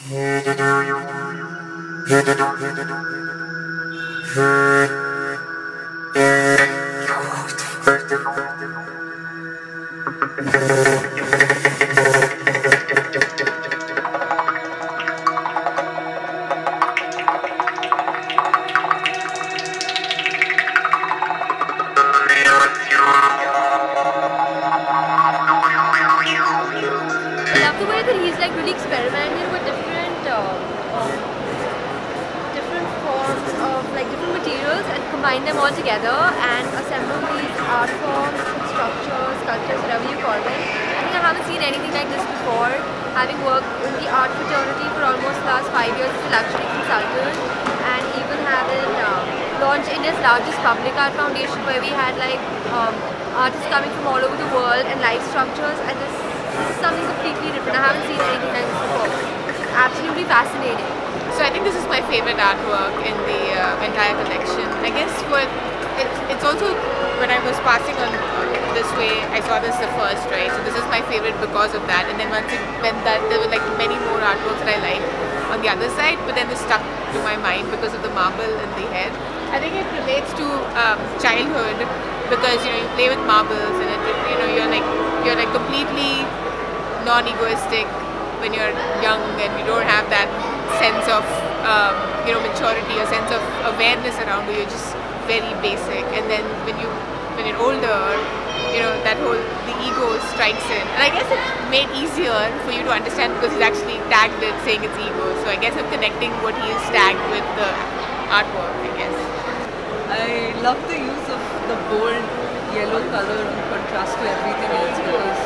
love the way that he's like really experimenting with different forms of like different materials and combine them all together and assemble these art forms, structures, sculptures, whatever you call them. I think I haven't seen anything like this before. Having worked in the art fraternity for almost the last 5 years as a luxury consultant, and even having launched India's largest public art foundation where we had like artists coming from all over the world and live structures, and this is something completely different. I haven't seen anything like this before. This is absolutely fascinating. So I think this is my favorite artwork in the entire collection. I guess it's also when I was passing on this way, I saw this the first, right? So this is my favorite because of that. And then once it went that, there were like many more artworks that I liked on the other side, but then it stuck to my mind because of the marble in the head. I think it relates to childhood because you play with marbles and you're like completely non-egoistic when you're young and you don't have that sense of maturity or sense of awareness around you. You're just very basic, and then when you're older, the ego strikes in, and I guess it's made easier for you to understand because he's actually tagged it saying it's ego. So I guess I'm connecting what he is tagged with the artwork, I guess. I love the use of the bold yellow color in contrast to everything else because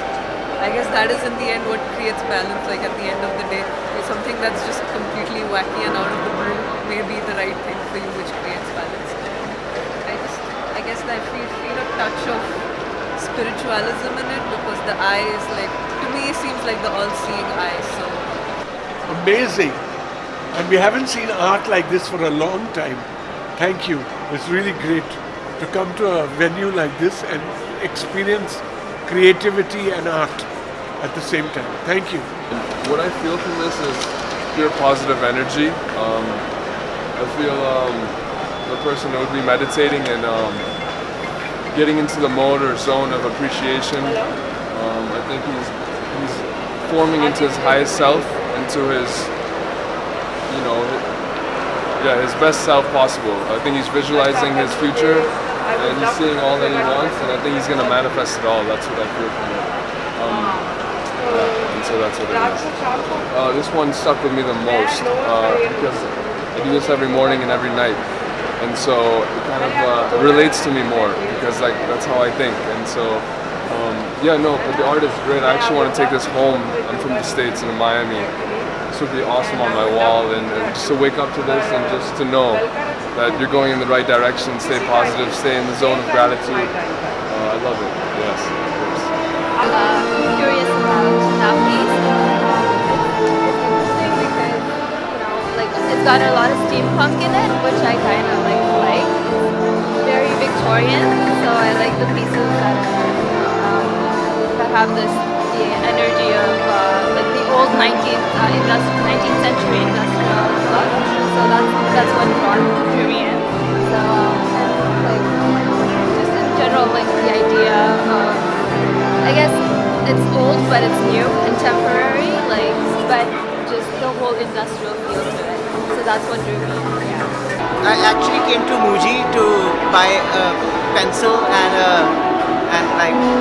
I guess that is in the end what creates balance. Like at the end of the day, something that's just completely wacky and out of the blue may be the right thing for you, which creates balance. I guess that I feel a touch of spiritualism in it because the eye is like, to me, seems like the all-seeing eye. So amazing, and we haven't seen art like this for a long time. Thank you. It's really great to come to a venue like this and experience creativity and art at the same time. Thank you. What I feel from this is pure positive energy. I feel the person would be meditating and getting into the mode or zone of appreciation. I think he's forming into his highest self, into his his best self possible. I think he's visualizing his future and he's seeing all that he wants, and I think he's going to manifest it all. That's what I feel from it. And so that's what it is. This one stuck with me the most because I do this every morning and every night, and so it kind of relates to me more because like that's how I think. And so but the art is great. I actually want to take this home. I'm from the States and in Miami. This would be awesome on my wall, and just to wake up to this and just to know that you're going in the right direction, stay positive, stay in the zone of gratitude. I love it, yes, of course. Curious about that piece. It's interesting because, it's got a lot of steampunk in it, which I kind of like. It's very Victorian, so I like the pieces that have the energy of the old 19th century industrial look. So that's what drew me in. So just in general, the idea of, I guess it's old but it's new, contemporary, but just the whole industrial feel to it. So that's what drew me. Yeah. I actually came to Muji to buy a pencil and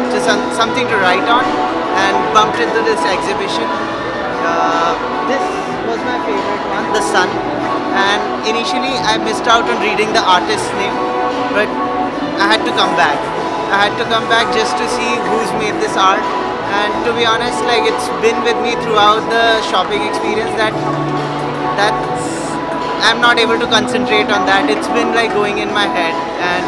just something to write on, and bumped into this exhibition. This was my favorite one, The Sun, and initially I missed out on reading the artist's name, but I had to come back. I had to come back just to see who's made this art, and to be honest, it's been with me throughout the shopping experience that I'm not able to concentrate on that. It's been going in my head, and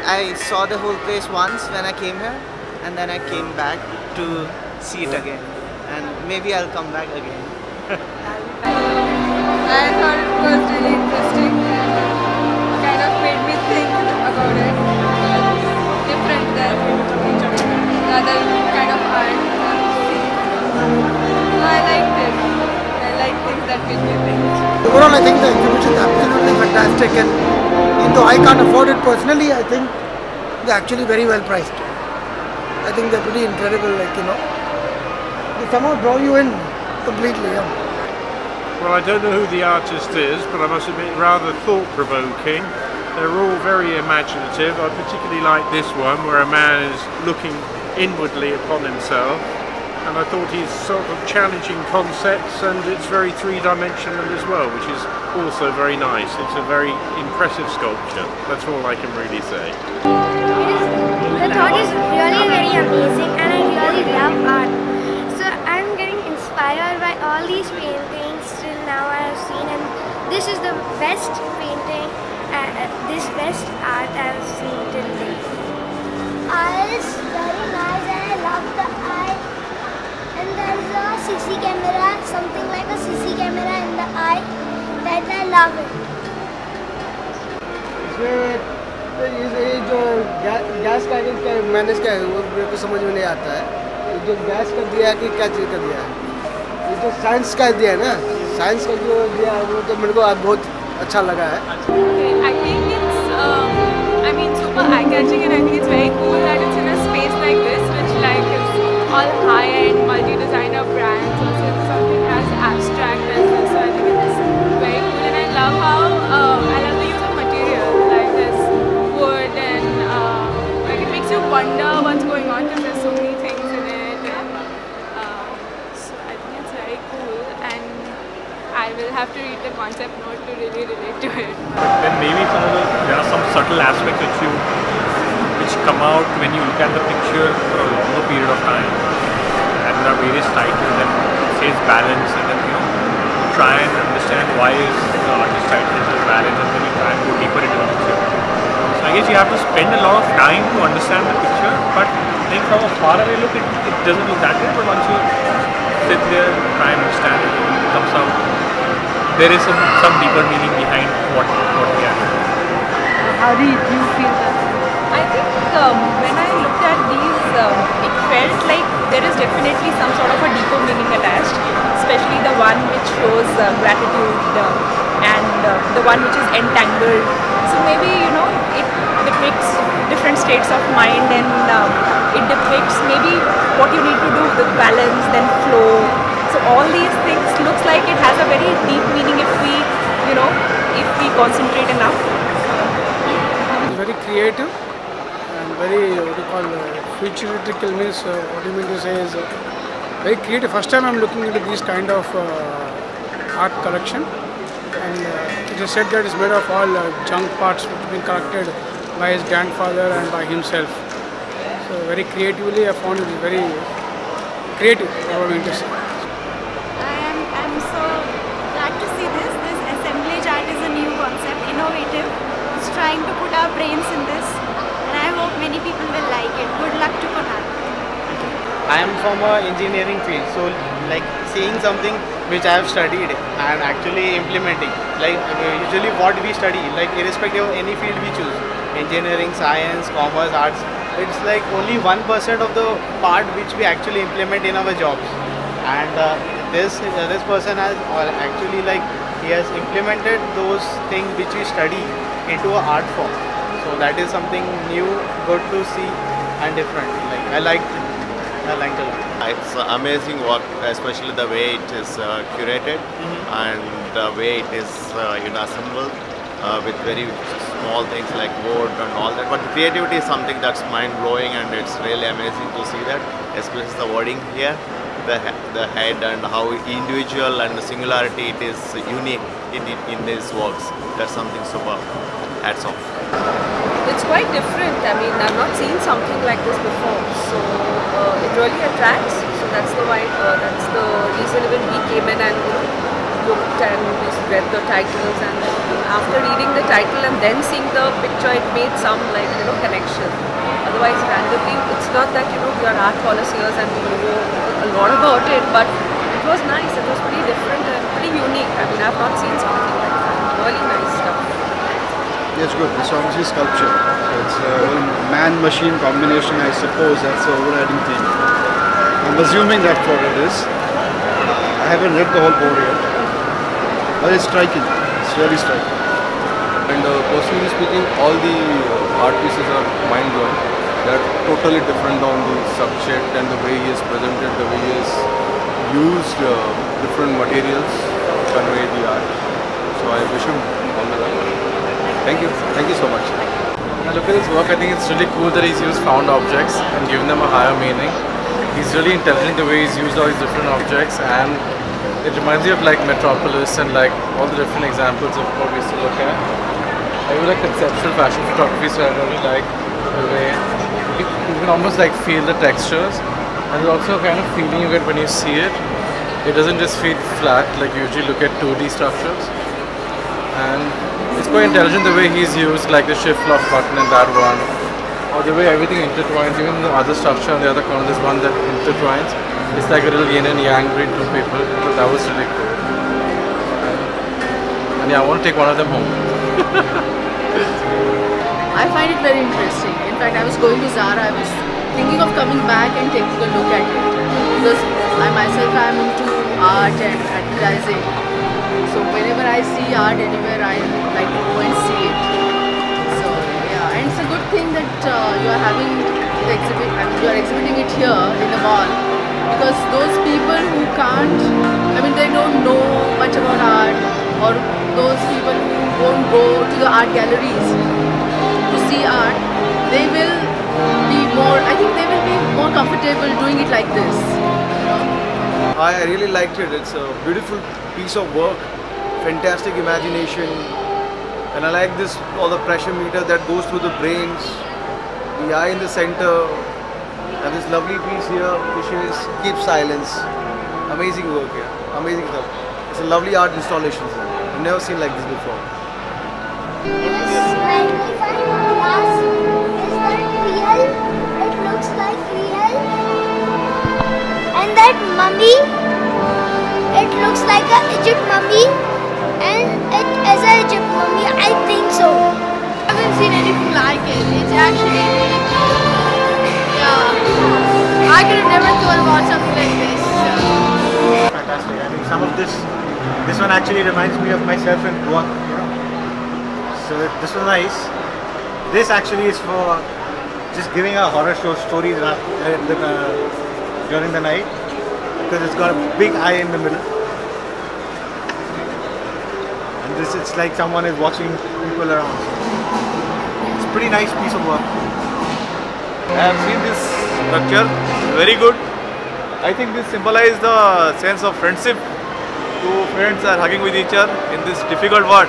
I saw the whole place once when I came here, and then I came back to see it again, and maybe I'll come back again. I thought it was really interesting and kind of made me think about it. It's different than other kind of art. So I liked it. I think the exhibition is absolutely fantastic, and even though I can't afford it personally, I think they're actually very well priced. I think they're pretty incredible, like, you know. They somehow draw you in completely, yeah. Well, I don't know who the artist is, but I must admit, rather thought-provoking. They're all very imaginative. I particularly like this one, where a man is looking inwardly upon himself. And I thought he's sort of challenging concepts, and it's very three-dimensional as well, which is also very nice. It's a very impressive sculpture. That's all I can really say. The thought is really very amazing, and I really love art. So I'm getting inspired by all these paintings till now I have seen, and this is the best painting, this best art I have seen till date. It's very nice, and I love the eye. And there's a CC camera, something like a CC camera in the eye, that I love it. ये जो gas का manage क्या है वो मेरे को समझ में नहीं आता है. जो गैस का दिया है कि क्या चीज़ का दिया है, ये जो साइंस का दिया है ना, साइंस का जो दिया है वो तो मेरे को बहुत अच्छा लगा है. I think it's, I mean, super eye-catching, and I think it's very cool that it's in a space like this, which like is all high-end, multi-designer brands, or something as abstract as this. So I think it's very cool, and I love how I love the use of material like this wood, and like it makes you wonder what's going on because there's so many things in it, and so I think it's very cool, and I will have to read the concept note to really relate to it. Then maybe there are some subtle aspects which come out when you look at the picture for a longer period of time, and there are various titles and it says balance, and then try and understand why is the artist title says balance, and then you try and go deeper into the picture. So I guess you have to spend a lot of time to understand the picture, but I think from a far away look it doesn't look that good, but once you sit there and try and understand it, it comes out. There is some deeper meaning behind what we are doing. How do you feel that? I think when I looked at these, it felt like there is definitely some sort of a deeper meaning attached, especially the one which shows gratitude and the one which is entangled. So maybe, it depicts different states of mind, and it depicts maybe what you need to do with balance, then flow. So all these things looks like it has a very deep meaning if we, if we concentrate enough. It's very creative and very, what you call, futuristic means, what you mean to say is very creative. First time I'm looking into this kind of art collection, and it is said that it's made of all junk parts which have been collected by his grandfather and by himself. So very creatively I found it very creative, what I mean to say. I'm so glad to see this. This assemblage art is a new concept, innovative. It's trying to put our brains in this, and I hope many people will like it. Good luck to Kunal. I am from an engineering field, so like seeing something which I have studied and actually implementing, like usually what we study, like irrespective of any field we choose, engineering, science, commerce, arts, it's like only 1% of the part which we actually implement in our jobs. And this person has actually, like, he has implemented those things which we study into an art form. So that is something new, good to see and different. Like I liked it a lot. It's amazing work, especially the way it is curated and the way it is assembled with very small things like wood and all that. But creativity is something that's mind-blowing, and it's really amazing to see that, especially the wording here, the head, and how individual and the singularity it is unique in these works. That's something super. Hats off. It's quite different. I mean, I've not seen something like this before, so it really attracts. So that's the reason even we came in and looked and just read the titles, and after reading the title and then seeing the picture, it made some connection. Otherwise, randomly, it's not that we are art connoisseurs and we know a lot about it, but it was nice. It was pretty different and pretty unique. I mean, I've not seen something like that. Really nice stuff. Yes, good. It's obviously sculpture. It's a man-machine combination, I suppose. That's the overriding theme. I'm assuming that's what it is. I haven't read the whole board yet, but it's striking. It's really striking. And personally speaking, all the art pieces are mind-blowing. They're totally different on the subject and the way he has presented, the way he has used different materials to convey the art. So I wish him all the luck. Thank you so much. I look at his work, I think it's really cool that he's used found objects and given them a higher meaning. He's really intelligent the way he's used all these different objects, and it reminds me of like Metropolis and like all the different examples of what we used to look at. I really like conceptual fashion photography, so I really like the way you can almost like feel the textures, and there's also a kind of feeling you get when you see it. It doesn't just feel flat like you usually look at 2D structures. And it's quite intelligent the way he's used like the shift lock button in that one, or the way everything intertwines. Even the other structure on the other corner, there's one that intertwines. It's like a little yin and yang between two people. So that was really cool. And yeah, I want to take one of them home. I find it very interesting. In fact, I was going to Zara. I was thinking of coming back and taking a look at it, because I myself am into art and advertising. So whenever I see art anywhere, I like to go and see it. So yeah, and it's a good thing that you are having the exhibit. I mean, you are exhibiting it here in the mall, because those people who can't, I mean, they don't know much about art, or those people who won't go to the art galleries to see art, they will be more. I think they will be more comfortable doing it like this. You know? I really liked it. It's a beautiful piece of work. Fantastic imagination, and I like this, all the pressure meter that goes through the brains, the eye in the center, and this lovely piece here which is Keep Silence. Amazing work here, amazing stuff. It's a lovely art installation, sir. I've never seen like this before. Yes, like if I ask, is that real? It looks like real. And that mummy, it looks like an Egypt mummy. And it is an Egypt mummy, I think so. I haven't seen anything like it. It's actually really cool. Yeah. I could have never thought about something like this. Fantastic. I mean, some of this one actually reminds me of myself in Goa. So this was nice. This actually is for just giving a horror show stories during the night, because it's got a big eye in the middle. It's like someone is watching people around. It's a pretty nice piece of work. I have seen this structure, it's very good. I think this symbolizes the sense of friendship. Two friends are hugging with each other in this difficult world.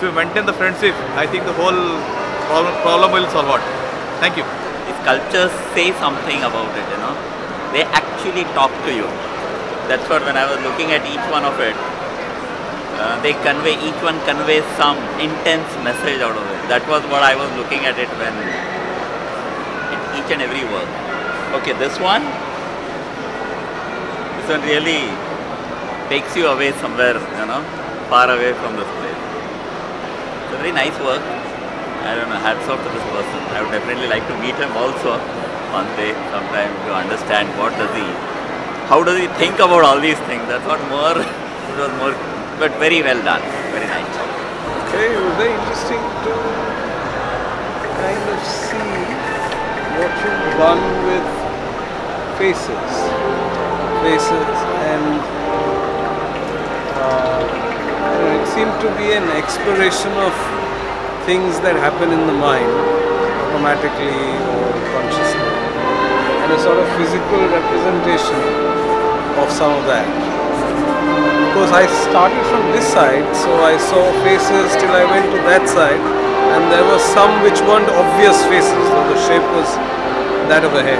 To maintain the friendship, I think the whole problem will solve out. Thank you. These sculptures say something about it, you know. They actually talk to you. That's what, when I was looking at each one of it, each one conveys some intense message out of it. That was what I was looking at it when, in each and every work. Okay, this one really takes you away somewhere, you know, far away from this place. It's a very nice work. I don't know, hats off to this person. I would definitely like to meet him also one day, sometime, to understand how does he think about all these things. That's what it was more. But very well done, very nice. Okay, it was very interesting to kind of see what you've done with faces, and it seemed to be an exploration of things that happen in the mind, automatically or consciously, and a sort of physical representation of some of that. Because I started from this side, so I saw faces till I went to that side, and there were some which weren't obvious faces, though the shape was that of a head.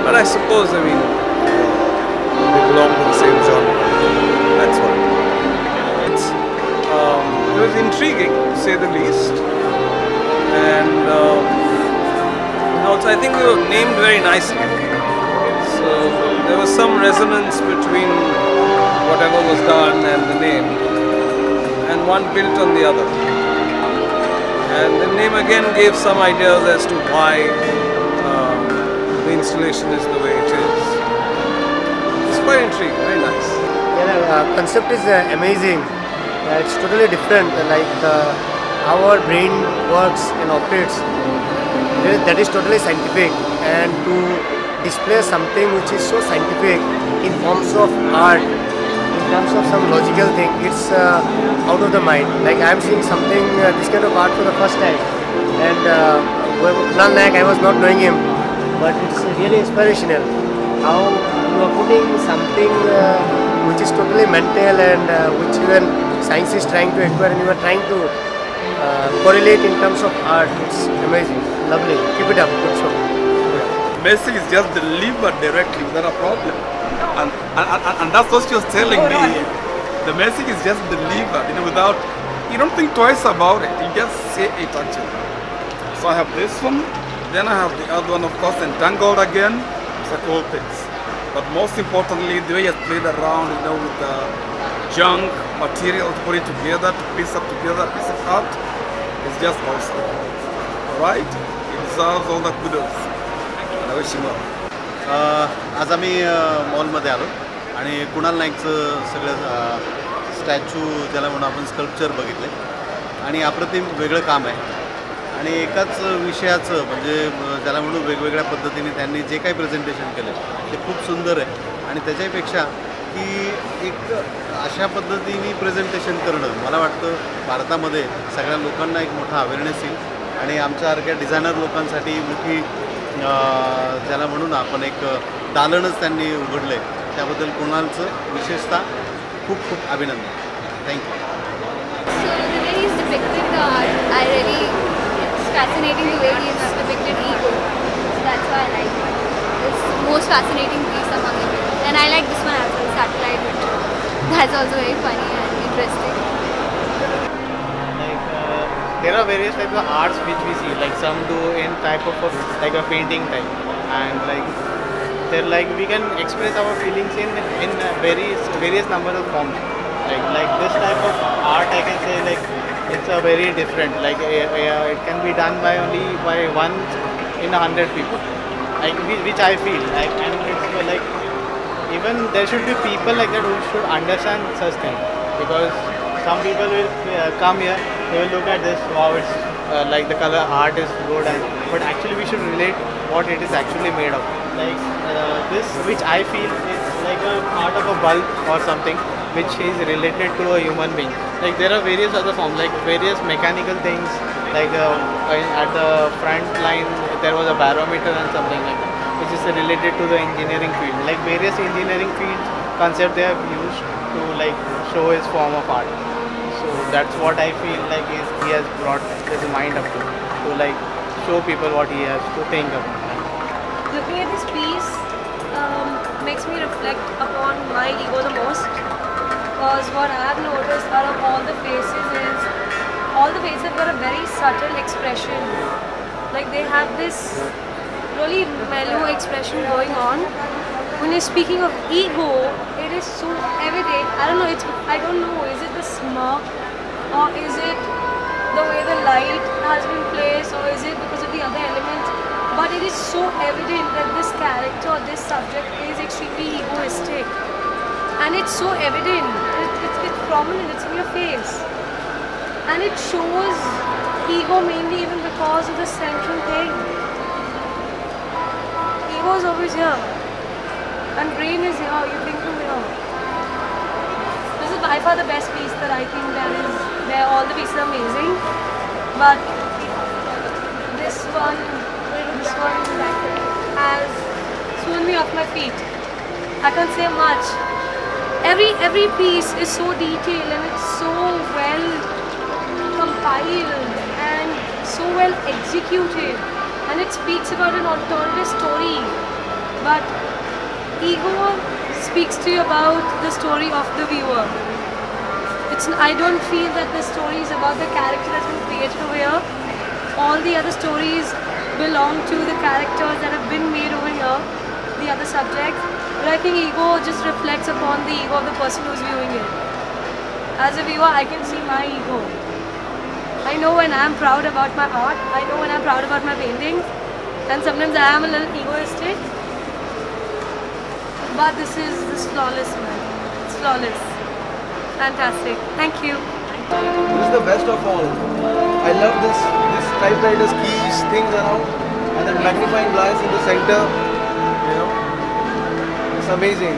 But I suppose, I mean, they belong to the same genre. That's what. It was intriguing, to say the least, and also I think they were named very nicely. So there was some resonance between whatever was done and the name, and one built on the other. And the name again gave some ideas as to why the installation is the way it is. It's quite intriguing, very nice. Yeah, the concept is amazing. It's totally different, like how our brain works and operates. That is totally scientific, and to display something which is so scientific in forms of art, in terms of some logical thing, it's out of the mind. Like I'm seeing something, this kind of art for the first time, and Kunal Naik, I was not knowing him, but it's really inspirational. How you are putting something which is totally mental and which even science is trying to acquire, and you are trying to correlate in terms of art. It's amazing, lovely. Keep it up, good show. Message is just delivered directly without a problem, and that's what she was telling me. The message is just delivered, without, you don't think twice about it. You just say it actually. So I have this one, then I have the other one, of course, entangled again. It's like all things. But most importantly, the way you played around, with the junk material to put it together, to piece up together a piece of art, is just awesome. Alright? It deserves all the kudos. And I wish you well. आज आम्ही मॉलमध्ये आलो आणि कुणाल नाईकचं सगळं statue ज्याला म्हणून आपण sculpture बघितले आणि अप्रतिम वेगळं काम आहे आणि एकाच विषयाचं म्हणजे ज्याला म्हणून वेगवेगळ्या पद्धतीने त्यांनी जे काही प्रेझेंटेशन केलं ते खूप सुंदर आहे आणि त्याच्यापेक्षा की एक अशा पद्धतीने प्रेझेंटेशन करणं मला वाटतं भारतामध्ये सगळ्या लोकांना एक मोठा अवेअरनेस येईल आणि आमच्यासारख्या डिझायनर लोकांसाठी मोठी ज्याला म्हणून आपण एक दालनच त्यांनी उघडलं आहे त्याबद्दल कुणालचं विशेषतः खूप खूप अभिनंदन. Thank you. So the way he's depicted the art, it's fascinating the way he's depicted ego. So that's why I like it. It's the most fascinating piece among it. And I like this one as well, Satellite, which that's also very funny and interesting. There are various types of arts which we see, like some do in type of like a painting type, and they're like we can express our feelings in various number of forms. Like this type of art, I can say it's a very different. It can be done by one in 100 people, which I feel and it's even there should be people like that who should understand such things, because some people will come here, they will look at this, wow, it's like the color art is good, but actually we should relate what it is actually made of. This, which I feel is like a part of a bulb or something, which is related to a human being. There are various other forms, like various mechanical things, at the front line there was a barometer and something like that, which is related to the engineering field. Various engineering fields concept they have used to show his form of art. So that's what I feel he has brought his mind up to show people what he has to think about. Looking at this piece makes me reflect upon my ego the most, because what I have noticed out of all the faces is all the faces have got a very subtle expression. They have this really mellow expression going on. When you're speaking of ego, it is so evident. I don't know, is it the smirk, or is it the way the light has been placed, or is it because of the other elements? But it is so evident that this character, this subject is extremely egoistic. And it's so evident, it's prominent, it's in your face. And it shows ego mainly even because of the central thing. Ego is always here. And brain is here, you think from here. This is by far the best piece that I think there is. All the pieces are amazing. But this one has sworn me off my feet. I can't say much. Every piece is so detailed and it's so well compiled and so well executed. And it speaks about an alternative story. But ego speaks to you about the story of the viewer. I don't feel that the story is about the character that's been created over here. All the other stories belong to the characters that have been made over here, the other subjects. But I think ego just reflects upon the ego of the person who's viewing it. As a viewer, I can see my ego. I know when I'm proud about my art, I know when I'm proud about my paintings, and sometimes I am a little egoistic. But this is flawless, man. It's flawless. Fantastic. Thank you. This is the best of all. I love this typewriter's keys, things around, and then magnifying glass in the center. You know, it's amazing.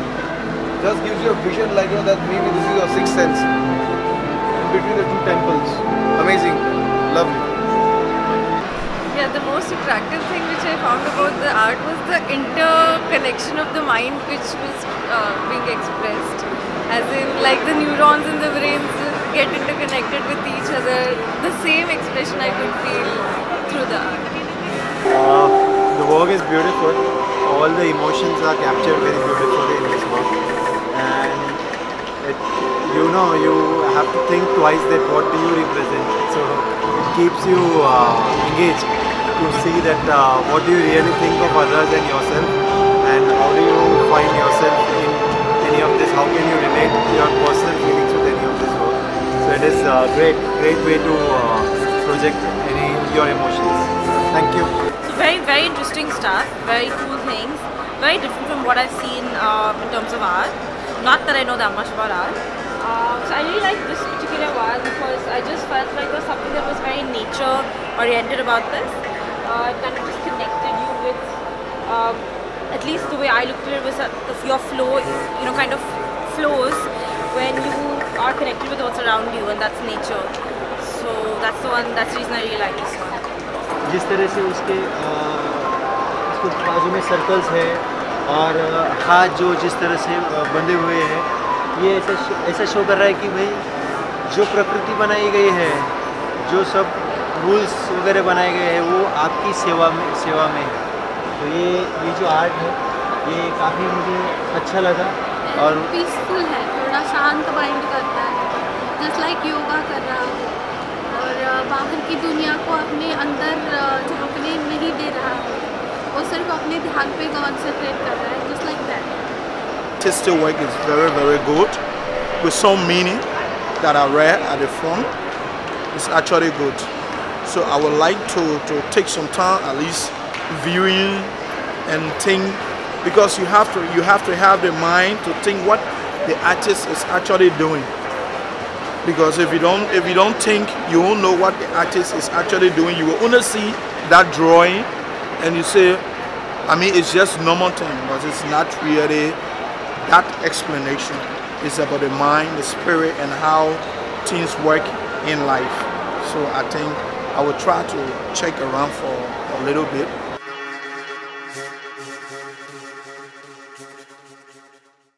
Just gives you a vision like, you know, that maybe this is your sixth sense in between the two temples. Amazing, lovely. Yeah, the most attractive thing which I found about the art was the interconnection of the mind which was being expressed. As in, like, the neurons in the brains get interconnected with each other. The same expression I could feel through the art. The work is beautiful. All the emotions are captured very beautifully in this work. And you know, you have to think twice that what do you represent. So it keeps you engaged to see that what do you really think of others and yourself, and how do you find yourself in any of this, how can you relate your personal feelings with any of this work. So it is a great way to project your emotions. Thank you. So very interesting stuff, very cool things, very different from what I've seen in terms of art. Not that I know that much about art. So I really like this particular one because I just felt like there was something that was very nature oriented about this. It kind of just connected you with, at least the way I looked at it was that your flow, you know, kind of flows when you are connected with what's around you, and that's nature. So that's the reason I really like this one. जिस तरह से उसके बाजू में circles है और हाथ जो जिस तरह से बंधे हुए हैं, ये ऐसा शो कर रहा है कि भाई जो प्रकृति बनाई गई है, जो सब रूल्स वगैरह बनाए गए हैं, वो आपकी सेवा में है। तो ये जो आर्ट है, ये काफ़ी मुझे अच्छा लगा और पीसफुल है, थोड़ा शांत माइंड करता है, जस्ट लाइक योगा कर रहा है और बाहर की दुनिया को अपने अंदर झांकने नहीं दे रहा है, वो सिर्फ अपने ध्यान पे कॉन्सेंट्रेट कर रहा है, just like that. Artistic work is very good with some meaning that are rare at the front. It's actually good. So I would like to take some time at least viewing and think, because you have to have the mind to think what the artist is actually doing. Because if you don't think, you won't know what the artist is actually doing. You will only see that drawing and you say, I mean, it's just normal thing, but it's not really that explanation. It's about the mind, the spirit, and how things work in life. So I think I will try to check around for a little bit